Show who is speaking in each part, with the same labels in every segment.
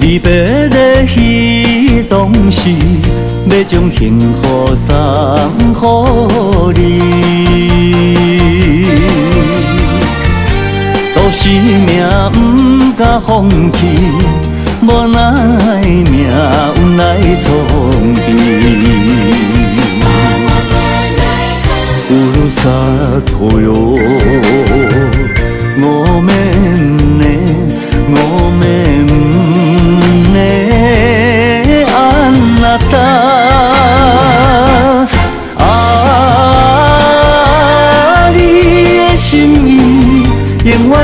Speaker 1: 离别的彼当时，要将幸福送予你。都是命不敢放弃，无奈命运来创治。乌鲁萨托哟，我们呢？我们呢？安那达啊，你的心意永远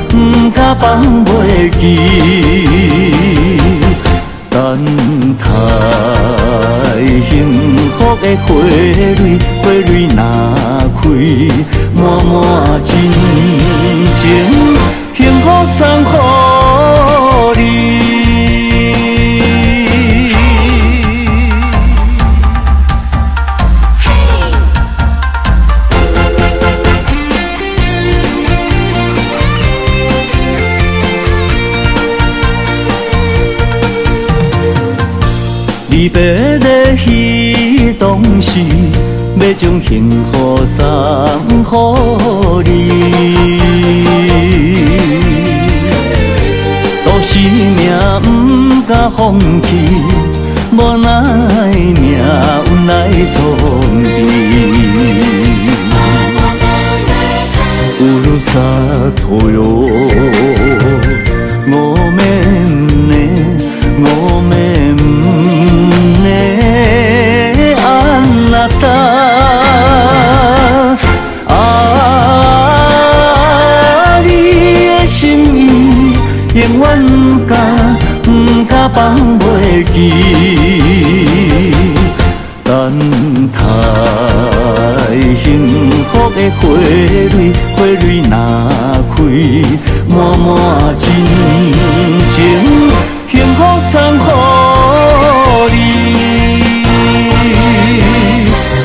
Speaker 1: 不敢放袂记，等待幸福的花蕊，花蕊若开，满满真情。幸福送予你。离别的彼当时，要将幸福送予你。都是命不敢放弃，无奈命运来创治。乌鲁萨托哟，我们呢？我们呢？安那达啊，你的心意永远不敢放袂记，等待幸福的花蕊，花蕊若开，满满真情，幸福送予你。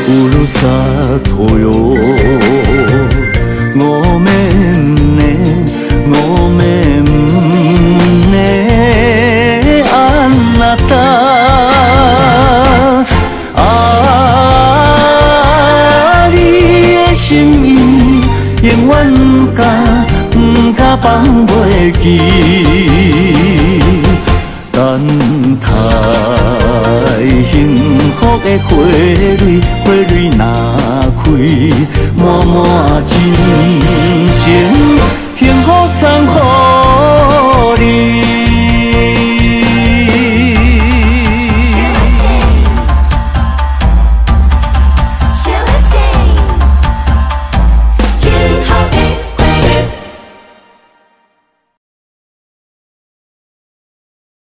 Speaker 1: 乌鲁萨托哟，我们呢？我们呢？安那达啊，你的心意永远不敢放袂记，等待幸福的花蕊，花蕊若开，满满真情。